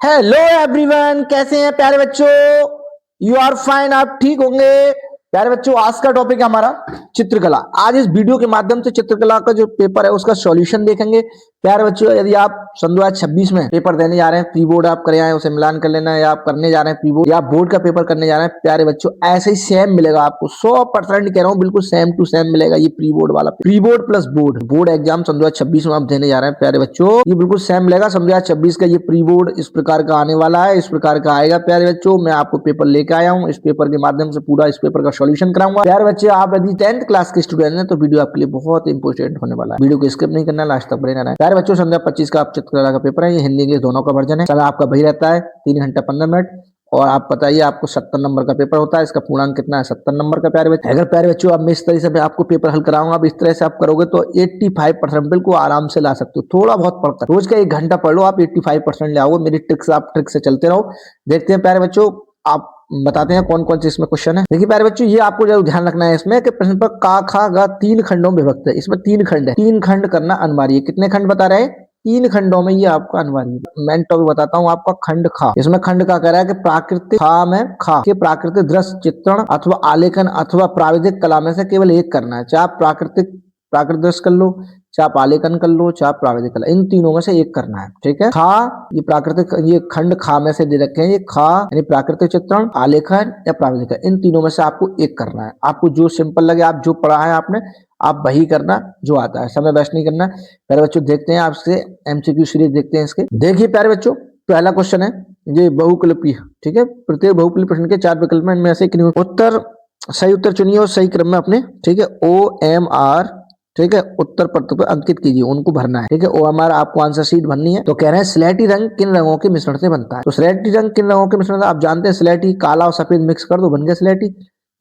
Hello everyone, कैसे हैं प्यारे बच्चों। यू आर फाइन, आप ठीक होंगे। प्यारे बच्चों, आज का टॉपिक है हमारा चित्रकला। आज इस वीडियो के माध्यम से चित्रकला का जो पेपर है उसका सॉल्यूशन देखेंगे। प्यारे बच्चों, यदि आप सन 2026 में पेपर देने जा रहे हैं, प्री बोर्ड आप करे आए उसे मिलान कर लेना, या आप करने जा रहे हैं प्री बोर्ड या बोर्ड का पेपर करने जा रहे हैं, प्यारे बच्चों ऐसे ही सेम मिलेगा आपको। 100% कह रहा हूँ, बिल्कुल सेम टू सेम मिलेगा। ये प्री बोर्ड वाला, pre board plus board board exam सन 2026 में आप देने जा रहे हैं प्यारे बच्चों, ये बिल्कुल सेम मिलेगा। सन 2026 का ये प्री बोर्ड इस प्रकार का आने वाला है, इस प्रकार का आएगा प्यारे बच्चों। मैं आपको पेपर लेके आया हूँ, इस पेपर के माध्यम से पूरा इस पेपर का सॉल्यूशन कराऊंगा। प्यारे बच्चे, आप यदि 10th क्लास के स्टूडेंट हैं तो वीडियो आपके लिए बहुत इंपोर्टेंट होने वाला है। वीडियो को स्किप नहीं करना, लास्ट तक बने रहना है। प्यारे बच्चों, सन 2025 का आप चित्रकला का पेपर है, ये हिंदी इंग्लिश दोनों का वर्जन है। चला आपका वही रहता है 3 घंटा 15 मिनट। और आप बताइए, आपको 70 नंबर का पेपर होता है, इसका पूर्णांक कितना है? 70 नंबर का। प्यारे बच्चों, अगर प्यारे बच्चों अब मैं इस तरह से मैं आपको पेपर हल कराऊंगा, आप इस तरह से आप करोगे तो 85% बिल्कुल आराम से ला सकते हो। थोड़ा बहुत पढ़कर रोज का 1 घंटा पढ़ लो, आप 85% ले आओगे। मेरी ट्रिक्स, आप ट्रिक से चलते रहो। देखते हैं प्यारे बच्चों, आप बताते हैं कौन कौन से इसमें क्वेश्चन है। देखिए प्यारे बच्चों, ये आपको जरूर ध्यान रखना है इसमें कि प्रश्न पर का खा गा 3 खंडों में विभक्त है। इसमें 3 खंड है, 3 खंड करना अनिवार्य है। कितने खंड बता रहे हैं? 3 खंडों में ये आपका अनिवार्य है। मैं टॉपिक बताता हूँ आपका। खंड खा, इसमें खंड का कह रहा है कि प्राकृतिक खा में खा के प्राकृतिक दृश्य चित्रण अथवा आलेखन अथवा प्राविधिक कला में से केवल एक करना है। चाहे आप प्राकृतिक दृश्य कर लो, चाहे आप आलेखन कर लो, चाहे आप प्राविधिक कला, इन तीनों में से एक करना है। ठीक है। खा, ये प्राकृतिक, ये खंड खा में से दे रखे हैं। ये खा यानी प्राकृतिक चित्रण, आलेखन या प्राविधिक, इन तीनों में से आपको एक करना है। आपको जो सिंपल लगे, आप जो पढ़ा है आपने, आप वही करना जो आता है। समय वेस्ट नहीं करना। प्यारे बच्चों, देखते हैं आपसे एमसीक्यू सीरीज देखते हैं इसके। देखिए प्यारे बच्चों, पहला क्वेश्चन है ये बहुकल्पीय। ठीक है। प्रत्येक बहुकल्पीय प्रश्न के 4 विकल्प में, इनमें से उत्तर, सही उत्तर चुनिए और सही क्रम में अपने, ठीक है, OMR, ठीक है, उत्तर पत्र पर अंकित कीजिए, उनको भरना है। ठीक है। OMR आपको आंसर शीट भरनी है। तो कह रहे हैं स्लेटी रंग किन रंगों के मिश्रण से बनता है? तो स्लेटी रंग किन रंगों के मिश्रण से, आप जानते हैं स्लेटी काला और सफेद मिक्स कर दो, बन गया स्लेटी।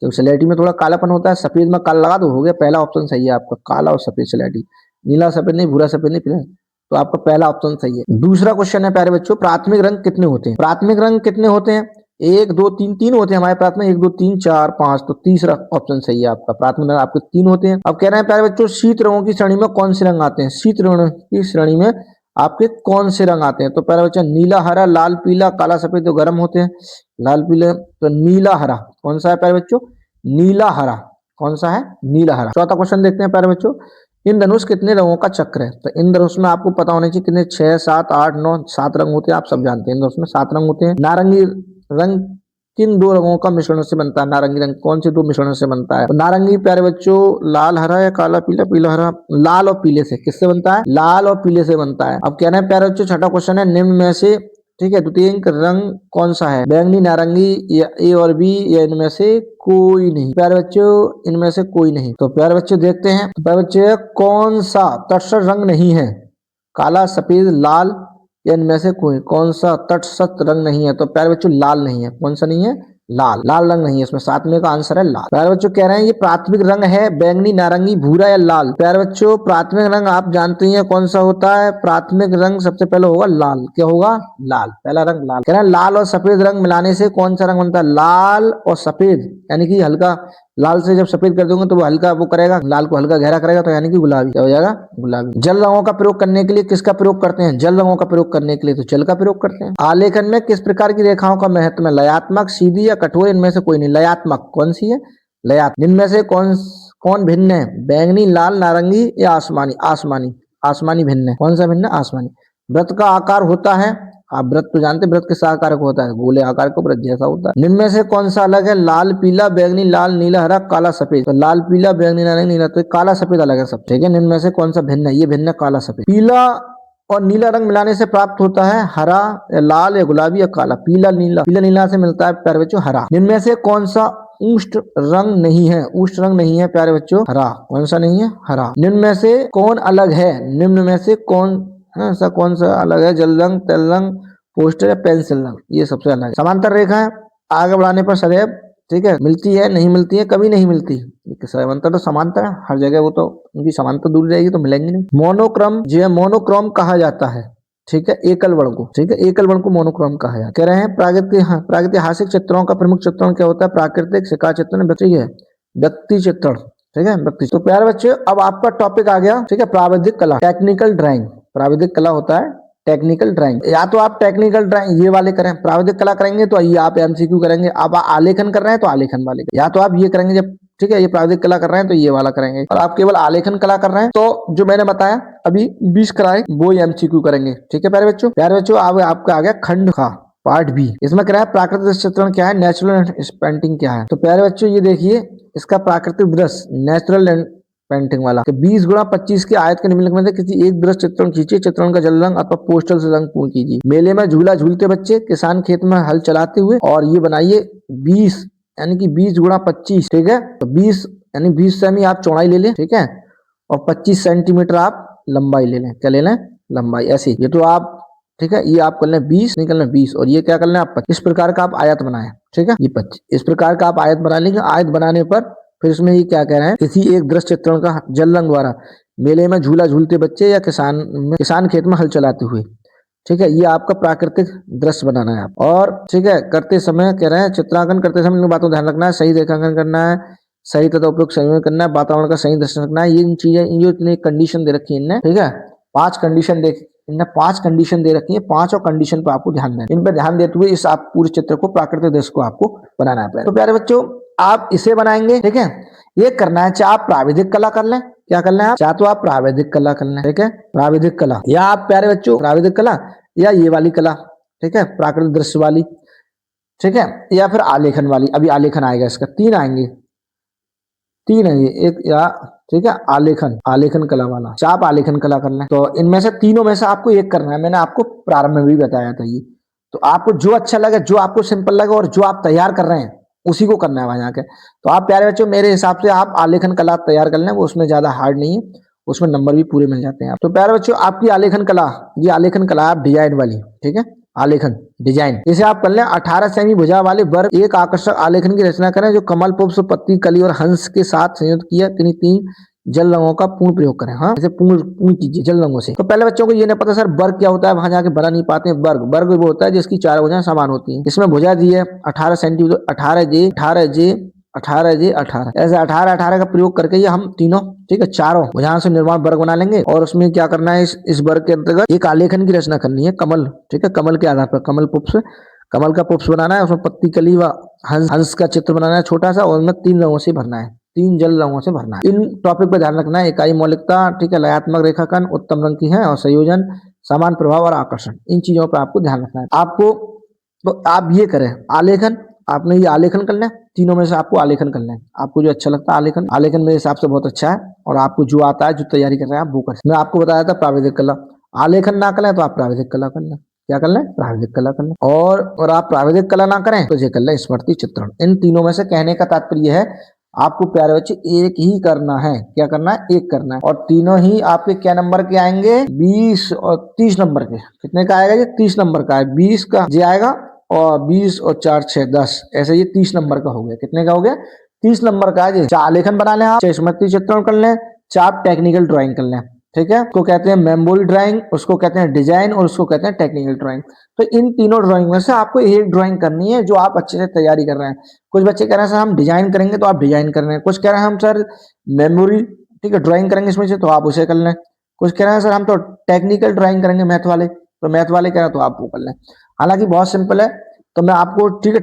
तो स्लेटी में थोड़ा कालापन होता है, सफेद में काला लगा दो, हो गया। पहला ऑप्शन सही है आपका, काला और सफेद स्लेटी। नीला सफेद नहीं, भूरा सफेद नहीं, पीला। तो आपका पहला ऑप्शन सही है। दूसरा क्वेश्चन है प्यारे बच्चों, प्राथमिक रंग कितने होते हैं? प्राथमिक रंग कितने होते हैं? 1 2 3, 3 होते हैं हमारे प्राथमिक। 1 2 3 4 5, तो तीसरा ऑप्शन सही है आपका। प्राथमिक रंग आपके 3 होते हैं। अब कह रहे हैं प्यारे बच्चों, शीत रंगों की श्रेणी में कौन से रंग आते हैं? शीत रंगों की श्रेणी में आपके कौन से रंग आते हैं? तो प्यारे बच्चा, नीला हरा लाल पीला काला सफेद, तो गर्म होते हैं। लाल पीले, तो नीला हरा कौन सा है प्यारे बच्चों? नीला हरा कौन सा है? नीला हरा। चौथा क्वेश्चन देखते हैं प्यारे बच्चों, इंद्रधनुष कितने रंगों का चक्र है? तो इंद्रधनुष में आपको पता होना चाहिए कितने, 6 7 8 9 7 रंग होते हैं। आप सब जानते हैं इंद्रधनुष में 7 रंग होते हैं। नारंगी रंग किन 2 रंगों का मिश्रण से बनता है? नारंगी रंग कौन से 2 मिश्रण से बनता है? तो नारंगी प्यारे बच्चों, लाल हरा या काला पीला, पीला हरा, लाल और पीले से। किससे बनता है? लाल और पीले से बनता है। अब कह रहे हैं प्यारे बच्चों, छठा क्वेश्चन है, निम्न में से, ठीक है, द्वितीय रंग कौन सा है? बैंगनी, नारंगी या A और B, या इनमें से कोई नहीं? प्यारे बच्चों, इनमें से कोई नहीं। तो प्यारे बच्चों देखते हैं, तो प्यारे बच्चे कौन सा तटस्थ रंग नहीं है? काला, सफेद, लाल, या इनमें से कोई? कौन सा तटस्थ रंग नहीं है? तो प्यारे बच्चों, लाल नहीं है। कौन सा नहीं है? लाल। लाल रंग नहीं है इसमें, 7वें का आंसर है लाल। प्यारे बच्चों कह रहे हैं, ये प्राथमिक रंग है बैंगनी, नारंगी, भूरा या लाल? प्यारे बच्चों, प्राथमिक रंग आप जानते हैं कौन सा होता है? प्राथमिक रंग सबसे पहले होगा लाल। क्या होगा? लाल। पहला रंग लाल। कह रहे हैं लाल और सफेद रंग मिलाने से कौन सा रंग बनता है? लाल और सफेद, यानी कि हल्का लाल से जब सफेद कर दोगे तो वो हल्का वो करेगा, लाल को हल्का गहरा करेगा, तो यानी कि गुलाबी। क्या हो जाएगा? गुलाबी। जल रंगों का प्रयोग करने के लिए किसका प्रयोग करते हैं? जल रंगों का प्रयोग करने के लिए तो जल का प्रयोग करते हैं। आलेखन में किस प्रकार की रेखाओं का महत्व है? लयात्मक, सीधी या कठोर? इनमें से कोई नहीं। लयात्मक कौन सी है? लयात्मक। इनमें से कौन भिन्न है? बैंगनी, लाल, नारंगी या आसमानी? आसमानी। आसमानी भिन्न है। कौन सा भिन्न है? आसमानी। वृत्त का आकार होता है, आप व्रत तो जानते हैं, व्रत किस आकार का होता है? गोले आकार का व्रत जैसा होता है। निम्न में से कौन सा अलग है? लाल पीला, बैंगनी लाल, नीला हरा, काला सफेद। तो लाल पीला, बैंगनी नारंगी, नीला, तो काला सफेद अलग है सब। ठीक है। निम्न में से कौन सा भिन्न है? ये भिन्न है, काला सफेद। पीला और नीला रंग मिलाने से प्राप्त होता है हरा या लाल या गुलाबी या काला? पीला नीला, पीला नीला से मिलता है प्यारे बच्चों हरा। निम्न में से कौन सा उष्ण रंग नहीं है? उष्ण रंग नहीं है प्यारे बच्चों, हरा। कौन सा नहीं है? हरा। निम्न में से कौन अलग है? निम्न में से कौन ऐसा कौन सा अलग है? जल रंग, तेल रंग, पोस्टर या पेंसिल रंग, ये सबसे अलग है। समांतर रेखा है, आगे बढ़ाने पर सदैव, ठीक है, मिलती है, नहीं मिलती है, कभी नहीं मिलती। समांतर तो समांतर है हर जगह, वो तो उनकी समांतर दूर जाएगी तो मिलेंगी नहीं। मोनोक्रम जो है, मोनोक्रॉम कहा जाता है। ठीक है। एकल वर्ण को, ठीक है, एकल वर्ण को मोनोक्रॉम कहा जाता है। कह रहे हैं प्रागैतिहासिक चित्रों का प्रमुख चित्रण क्या होता है? प्राकृतिक, शिखा चित्रण, व्यक्ति चित्रण। ठीक है, व्यक्ति। तो प्यारे बच्चे, अब आपका टॉपिक आ गया, ठीक है, प्राविधिक कला, टेक्निकल ड्राइंग। प्राविधिक कला होता है टेक्निकल ड्राइंग, या तो आप टेक्निकल ड्राइंग ये वाले करें, प्राविधिक कला करेंगे तो ये आप एमसीक्यू करेंगे, आप आलेखन कर रहे हैं तो आलेखन वाले, या तो आप ये करेंगे जब, ठीक है, ये प्राविधिक कला कर रहे हैं तो ये वाला करेंगे, और आप केवल आलेखन कला कर रहे हैं तो जो मैंने बताया अभी 20 कराए वो एमसीक्यू करेंगे। ठीक है प्यारे बच्चों, आपका आ गया खंड का पार्ट बी। इसमें क्या है, प्राकृतिक चित्रण क्या है, नेचुरल पेंटिंग क्या है। तो प्यारे बच्चों ये देखिए, इसका प्राकृतिक दृश्य नेचुरल पेंटिंग वाला, तो 20 गुणा 25 के आयत के निम्नलिखित में से किसी एक दृश्य चित्रण खींचिए, चित्रण का जल रंग अथवा पोस्टल से रंग पूर्ण कीजिए। मेले में झूला झूलते बच्चे, किसान खेत में हल चलाते हुए, और ये बनाइए 20 यानी कि 20 गुणा 25, ठीक है, तो 20 यानी 20 सेमी आप चौड़ाई ले लें, ठीक है, और 25 सेंटीमीटर आप लंबाई ले लें। क्या ले लें, लंबाई। ऐसी ये तो आप, ठीक है, ये आप कर लें 20, नहीं कर लें 20, और ये क्या कर लें आप 25। इस प्रकार का आप आयत बनाएं, ठीक है, ये 25 इस प्रकार का आप आयत बना लेंगे। आयत बनाने पर फिर इसमें ये क्या कह रहे हैं, किसी एक दृश्य चित्रण का जल रंग द्वारा मेले में झूला झूलते बच्चे या किसान खेत में हल चलाते हुए, ठीक है, ये आपका प्राकृतिक दृश्य बनाना है आप। और ठीक है, करते समय कह रहे हैं, चित्रांकन करते समय इन बातों ध्यान रखना है, सही रेखांकन करना है, सही तथा उपयुक्त संयोजन करना है, वातावरण का सही दर्शन रखना है। ये इन चीजें, ये इतनी कंडीशन दे रखी है इनने, ठीक है, 5 कंडीशन इनने 5 कंडीशन दे रखी है, 5 और कंडीशन पे आपको ध्यान देना, इन पे ध्यान देते हुए इस आप पूरे चित्र को, प्राकृतिक दृश्य को आपको बनाना है। तो प्यारे बच्चों आप इसे बनाएंगे, ठीक है, ये करना है, चाहे आप प्राविधिक कला कर लें, क्या कर लें आप, चाहे तो आप प्राविधिक कला कर लें, ठीक है, प्राविधिक कला, या आप प्यारे बच्चों प्राविधिक कला या ये वाली कला, ठीक है, प्राकृतिक दृश्य वाली, ठीक है, या फिर आलेखन वाली। अभी आलेखन आएगा, इसका 3 आएंगे, 3 है ये, एक या, ठीक है, आलेखन कला वाला, चाहे आप आलेखन कला कर लें। तो इनमें से तीनों में से आपको एक करना है, मैंने आपको प्रारंभ में भी बताया था ये। तो आपको जो अच्छा लगे, जो आपको सिंपल लगे और जो आप तैयार कर रहे हैं उसी को करना है वहां जाके। तो आप प्यारे बच्चों मेरे हिसाब से आप आलेखन कला तैयार कर लें, वो उसमें ज्यादा हार्ड नहीं है, उसमें नंबर भी पूरे मिल जाते हैं। तो प्यारे बच्चों आपकी आलेखन कला, ये आलेखन कला आप डिजाइन वाली, ठीक है, आलेखन डिजाइन, इसे आप कर लें। 18 सेमी भुजा वाले वर्ग एक आकर्षक आलेखन की रचना करें जो कमल, पुष्प, पत्ती, कली और हंस के साथ संयुक्त किया, किन्हीं 3 जल रंगों का पूर्ण प्रयोग करें। हाँ, इसे पूर्ण कीजिए जल रंगों से। तो पहले बच्चों को ये नहीं पता सर वर्ग क्या होता है, वहां जाके बना नहीं पाते हैं। वर्ग वो होता है जिसकी 4 भुजाएं समान होती हैं। इसमें भुजा दी है 18 सेंटीमीटर, 18 जे 18 जे 18 जे 18, ऐसे 18 का प्रयोग करके ये हम तीनों, ठीक है, चारों भुजाओं से निर्माण वर्ग बना लेंगे। और उसमें क्या करना है, इस वर्ग के अंतर्गत एक आलेखन की रचना करनी है, कमल, ठीक है, कमल के आधार पर कमल का पुष्प बनाना है, उसमें पत्ती, कली व हंस का चित्र बनाना है छोटा सा, और उसमें 3 रंगों से भरना है, 3 जल रंगों से भरना है। इन टॉपिक पे ध्यान रखना है, इकाई मौलिकता, ठीक है, लयात्मक रेखांकन, उत्तम रंग की है, और संयोजन, समान प्रभाव और आकर्षण, इन चीजों पर आपको ध्यान रखना है। आपको तो आप ये करें आलेखन, आपने ये आलेखन करना है, तीनों में से आपको आलेखन करना है, आपको जो अच्छा लगता है आलेखन मेरे हिसाब से बहुत अच्छा है, और आपको जो आता है, जो तैयारी कर रहे हैं आप वो करें। मैं आपको बताया था प्राविधिक कला, आलेखन ना करें तो आप प्राविधिक कला कर लें, क्या कर लें, प्राविधिक कला कर लें। और आप प्राविधिक कला ना करें तो ये कर लें स्मृति चित्रण। इन तीनों में से कहने का तात्पर्य है आपको प्यारे बच्चे एक ही करना है, क्या करना है, एक करना है। और तीनों ही आपके क्या नंबर के आएंगे, 20 और 30 नंबर के। कितने का आएगा, ये 30 नंबर का है, 20 का ये आएगा, और 20 और 4 6 10, ऐसे ये 30 नंबर का हो गया। कितने का हो गया, 30 नंबर का है। चाहे आलेखन बना लें आप, चाहे स्मृति चित्रण कर लें, चाहे आप टेक्निकल ड्राइंग कर लें, ठीक है, उसको कहते हैं मेमोरी ड्राइंग, उसको कहते हैं डिजाइन, और उसको कहते हैं टेक्निकल ड्राइंग। तो इन तीनों ड्राइंग में से आपको एक ड्राइंग करनी है जो आप अच्छे से तैयारी कर रहे हैं। कुछ बच्चे कह रहे हैं सर हम डिजाइन करेंगे, तो आप डिजाइन कर रहे हैं। कुछ कह रहे हैं हम सर मेमोरी, ठीक है, ड्राइंग करेंगे इसमें से, तो आप उसे कर लें। कुछ कह रहे हैं सर हम तो टेक्निकल ड्राइंग करेंगे मैथ वाले, तो मैथ वाले कह रहे हैं तो आप वो कर लें। हालांकि बहुत सिंपल है, तो मैं आपको, ठीक है,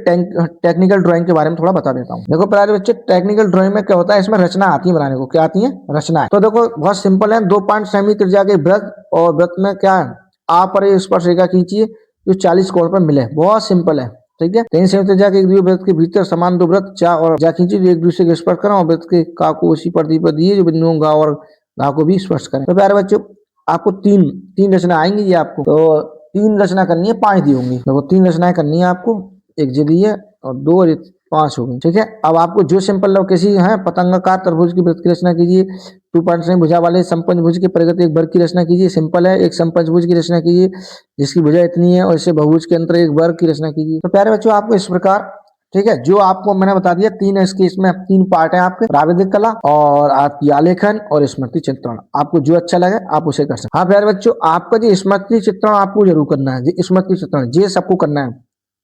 टेक्निकल ड्राइंग के बारे में थोड़ा बता देता हूँ। देखो प्यारे बच्चे टेक्निकल ड्राइंग में क्या होता है, इसमें रचना आती है बनाने को। क्या आती है, रचना। तो देखो बहुत सिंपल है, 2 सेमी त्रिज्या के वृत्त, और वृत्त में क्या है, आप पर स्पर्श रेखा खींचिए जो 40 कोण पर मिले। बहुत सिंपल है, ठीक है। 3 सेमी त्रिज्या के एक वृत्त के भीतर समान 2 वृत्त चा और जा खींचिए जो एक दूसरे को स्पर्श करें, और वृत्त के का को उसी परिधि पर दिए जो बिंदुओं गा और घा को भी स्पर्श करें। तो प्यारे बच्चों आपको तीन रचना आएंगी, ये आपको तो 3 रचना करनी है, 5 दी होंगी। देखो 3 रचनाएं करनी है आपको, एक जे दी है और 2 और 5 हो गई, ठीक है। अब आपको जो सिंपल लव किसी है पतंगाकार त्रिभुज की वृत्त की रचना कीजिए। 2 भुजा वाले समपंचभुज के प्रगति एक वर्ग की रचना कीजिए, सिंपल है। एक समपंचभुज की रचना कीजिए जिसकी भुजा इतनी है, और इसे बहुभुज के अंतर एक वर्ग की रचना कीजिए। तो प्यारे बच्चों आपको इस प्रकार, ठीक है, जो आपको मैंने बता दिया 3 है इसके, इसमें 3 पार्ट है आपके, प्राविधिक कला और आपकी आलेखन और स्मृति चित्रण। आपको जो अच्छा लगे आप उसे कर सकते। हाँ प्यारे बच्चों आपका जो स्मृति चित्रण आपको जरूर करना है, स्मृति चित्रण ये सबको करना है,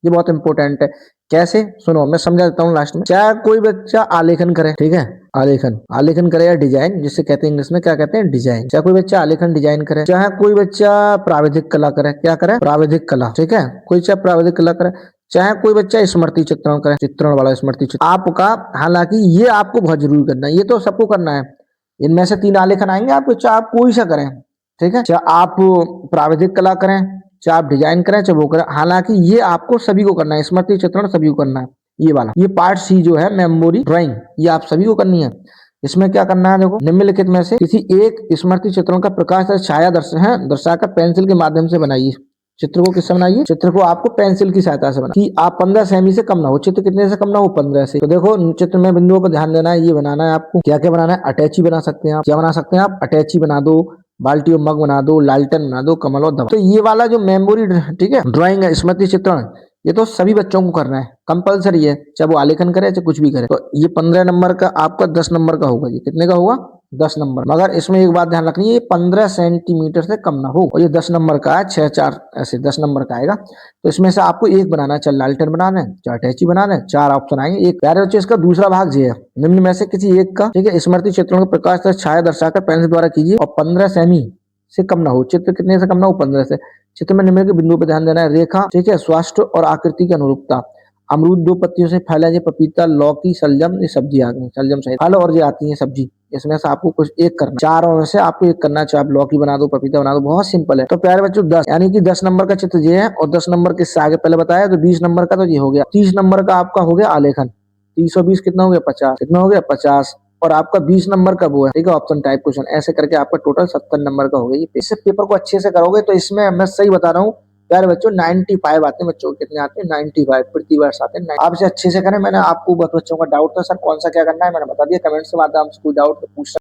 ये बहुत इंपॉर्टेंट है। कैसे, सुनो मैं समझा देता हूँ लास्ट में। चाहे कोई बच्चा आलेखन करे, ठीक है, आलेखन आलेखन करे या डिजाइन, जिसे कहते हैं इंग्लिश में क्या कहते हैं, डिजाइन। चाहे कोई बच्चा आलेखन डिजाइन करे, चाहे कोई बच्चा प्राविधिक कला करे, क्या करे, प्राविधिक कला, ठीक है, कोई चाहे प्राविधिक कला करे, चाहे कोई बच्चा स्मृति चित्रण करे, चित्रण वाला स्मृति चित्रण आपका, हालांकि ये आपको बहुत जरूरी करना है, ये तो सबको करना है। इनमें से 3 आलेखन आएंगे आपको, चाहे आप कोई सा करें, ठीक है, चाहे आप प्राविधिक कला करें, चाहे आप डिजाइन करें, चाहे वो करें, हालांकि ये आपको सभी को करना है, स्मृति चित्रण सभी को करना है। ये वाला, ये पार्ट सी जो है मेमोरी ड्राइंग, ये आप सभी को करनी है। इसमें क्या करना है, देखो निम्नलिखित में से किसी एक स्मृति चित्रण का प्रकाश या छाया दर्शाकर पेंसिल के माध्यम से बनाइए। चित्र को किससे बनाइए, चित्र को आपको पेंसिल की सहायता से बनाना कि आप 15 सेमी से कम ना हो, चित्र कितने से कम ना हो, 15 से। तो देखो चित्र में बिंदुओं पर ध्यान देना है, ये बनाना है आपको। क्या क्या बनाना है, अटैची बना सकते हैं आप, क्या बना सकते हैं आप, अटैची बना दो, बाल्टी और मग बना दो, लालटेन बना दो, कमल और दवा। तो ये वाला जो मेमोरी, ठीक है, ड्राइंग है, स्मृति चित्रण, ये तो सभी बच्चों को करना है, कंपलसरी है, चाहे वो आलेखन करे चाहे कुछ भी करे। तो ये 15 नंबर का आपका 10 नंबर का होगा। ये कितने का होगा, 10 नंबर। मगर इसमें एक बात ध्यान रखनी है, ये 15 सेंटीमीटर से कम ना हो। और ये 10 नंबर का है, 6 4 ऐसे 10 नंबर का आएगा। तो इसमें से आपको एक बनाना है, चाहे लालटेन बनाना है, चाहे अटैची बनाना है, 4 ऑप्शन आएंगे। एक प्यारे बच्चे, इसका दूसरा भाग ये है, निम्न में से किसी एक का, ठीक है, स्मृति चित्रों का प्रकाश तथा छाया दर्शाकर पेंसिल द्वारा कीजिए और 15 सेमी से कम ना हो। चित्र कितने से कम ना हो, 15 से। चित्र में निम्न के बिंदु पर ध्यान देना है। रेखा, ठीक है, स्वास्थ्य और आकृति की अनुरूपता। अमरूद 2 पत्तियों से फैला है, पपीता, लौकी, शलजम, ये सब्जी आ गई, शलजम सहित फल और ये आती है सब्जी। इसमें से आपको कुछ एक करना, 4 में से आपको एक करना है, चाहे आप लौकी बना दो, पपीता बना दो, बहुत सिंपल है। तो प्यारे बच्चों 10 यानी कि 10 नंबर का चित्र ये है, और 10 नंबर किससे आगे पहले बताया, तो 20 नंबर का तो ये हो गया। 30 नंबर का आपका हो गया आलेखन। 30 और 20 कितना हो गया, 50, कितना हो गया, 50। और आपका 20 नंबर का वो है, ठीक है, ऑप्शन टाइप क्वेश्चन। ऐसे करके आपका टोटल 70 नंबर का हो गया। इससे पेपर को अच्छे से करोगे तो इसमें मैं सही बता रहा हूँ प्यारे बच्चों 95 आते हैं, बच्चों कितने आते हैं, 95 प्रति वर्ष आते हैं। आपसे अच्छे से करें। मैंने आपको बहुत बच्चों का डाउट था सर कौन सा क्या करना है, मैंने बता दिया। कमेंट से माध्यम से कोई डाउट तो पूछ